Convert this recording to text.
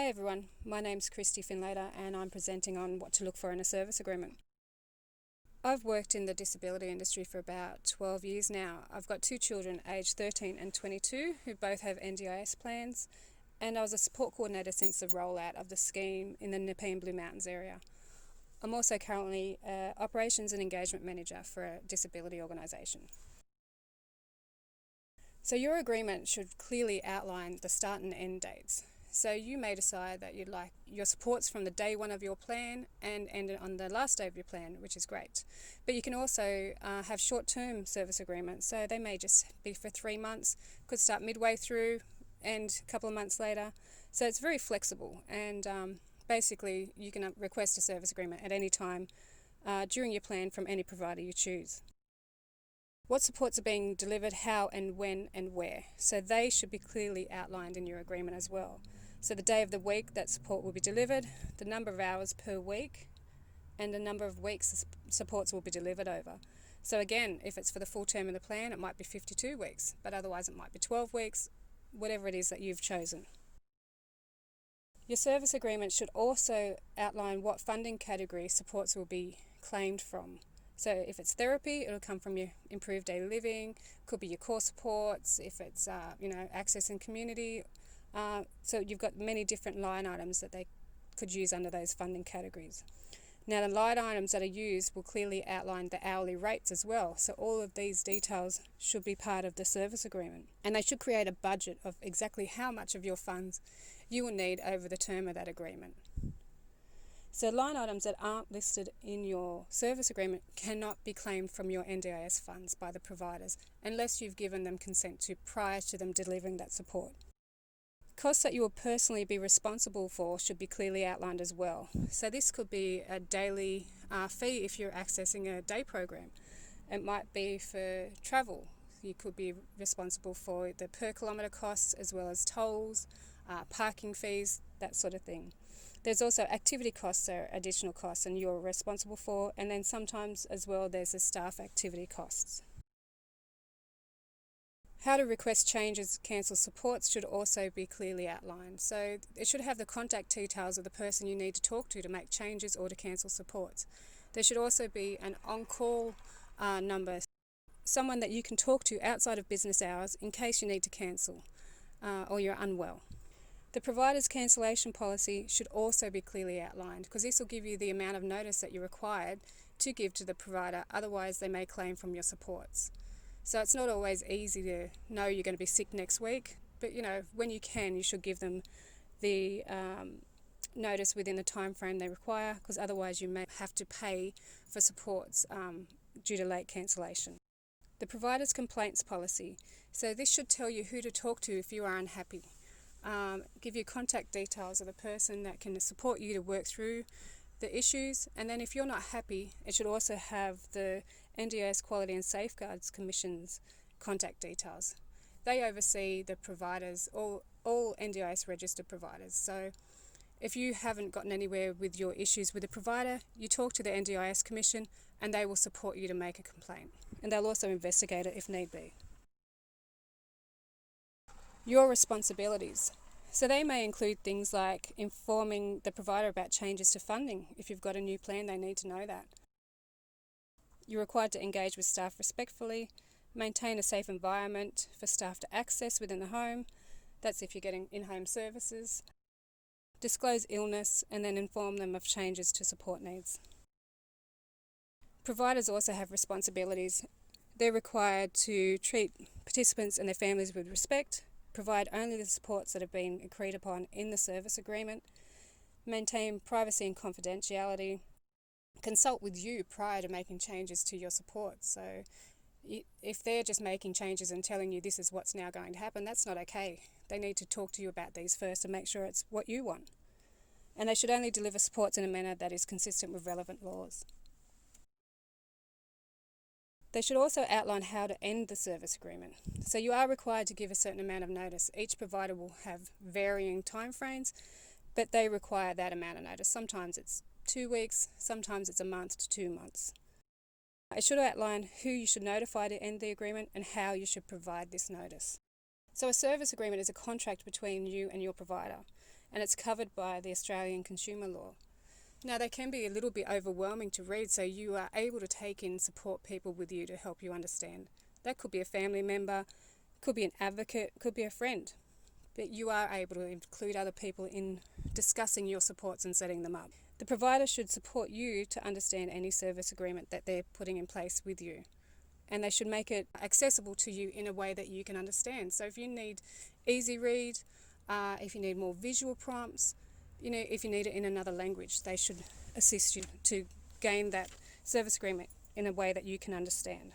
Hey everyone, my name's Kristie Findlater and I'm presenting on what to look for in a service agreement. I've worked in the disability industry for about 12 years now. I've got two children aged 13 and 22 who both have NDIS plans, and I was a support coordinator since the rollout of the scheme in the Nepean Blue Mountains area. I'm also currently Operations and Engagement Manager for a disability organisation. So your agreement should clearly outline the start and end dates. So you may decide that you'd like your supports from the day one of your plan and end it on the last day of your plan, which is great. But you can also have short-term service agreements. So they may just be for 3 months, could start midway through and a couple of months later. So it's very flexible, and basically you can request a service agreement at any time during your plan from any provider you choose. What supports are being delivered, how and when and where. So they should be clearly outlined in your agreement as well. So the day of the week that support will be delivered, the number of hours per week, and the number of weeks supports will be delivered over. So again, if it's for the full term of the plan, it might be 52 weeks, but otherwise it might be 12 weeks, whatever it is that you've chosen. Your service agreement should also outline what funding category supports will be claimed from. So if it's therapy, it'll come from your improved daily living, could be your core supports, if it's access in community. So you've got many different line items that they could use under those funding categories. Now the line items that are used will clearly outline the hourly rates as well. So all of these details should be part of the service agreement. And they should create a budget of exactly how much of your funds you will need over the term of that agreement. So line items that aren't listed in your service agreement cannot be claimed from your NDIS funds by the providers unless you've given them consent to prior to them delivering that support. Costs that you will personally be responsible for should be clearly outlined as well. So this could be a daily fee if you're accessing a day program. It might be for travel. You could be responsible for the per kilometre costs as well as tolls, parking fees, that sort of thing. There's also activity costs or additional costs and you're responsible for, and then sometimes as well there's the staff activity costs. How to request changes, cancel supports should also be clearly outlined. So it should have the contact details of the person you need to talk to make changes or to cancel supports. There should also be an on-call number, someone that you can talk to outside of business hours in case you need to cancel or you're unwell. The provider's cancellation policy should also be clearly outlined because this will give you the amount of notice that you're required to give to the provider, otherwise they may claim from your supports. So it's not always easy to know you're going to be sick next week, but when you can, you should give them the notice within the time frame they require, because otherwise you may have to pay for supports due to late cancellation. The provider's complaints policy. So this should tell you who to talk to if you are unhappy. Give you contact details of the person that can support you to work through the issues, and then if you're not happy, it should also have the NDIS Quality and Safeguards Commission's contact details. They oversee the providers, all NDIS registered providers. So if you haven't gotten anywhere with your issues with the provider, you talk to the NDIS Commission and they will support you to make a complaint, and they'll also investigate it if need be. Your responsibilities. So they may include things like informing the provider about changes to funding. If you've got a new plan, they need to know that. You're required to engage with staff respectfully, maintain a safe environment for staff to access within the home. That's if you're getting in-home services. Disclose illness and then inform them of changes to support needs. Providers also have responsibilities. They're required to treat participants and their families with respect, provide only the supports that have been agreed upon in the service agreement, maintain privacy and confidentiality, consult with you prior to making changes to your supports. So if they're just making changes and telling you this is what's now going to happen, that's not okay. They need to talk to you about these first and make sure it's what you want. And they should only deliver supports in a manner that is consistent with relevant laws. They should also outline how to end the service agreement. So you are required to give a certain amount of notice. Each provider will have varying timeframes, but they require that amount of notice. Sometimes it's 2 weeks, sometimes it's a month to 2 months. It should outline who you should notify to end the agreement and how you should provide this notice. So a service agreement is a contract between you and your provider. and it's covered by the Australian consumer law. Now, they can be a little bit overwhelming to read, so you are able to take in support people with you to help you understand. That could be a family member, could be an advocate, could be a friend. But you are able to include other people in discussing your supports and setting them up. The provider should support you to understand any service agreement that they're putting in place with you. And they should make it accessible to you in a way that you can understand. So if you need easy read, if you need more visual prompts, if you need it in another language, they should assist you to gain that service agreement in a way that you can understand.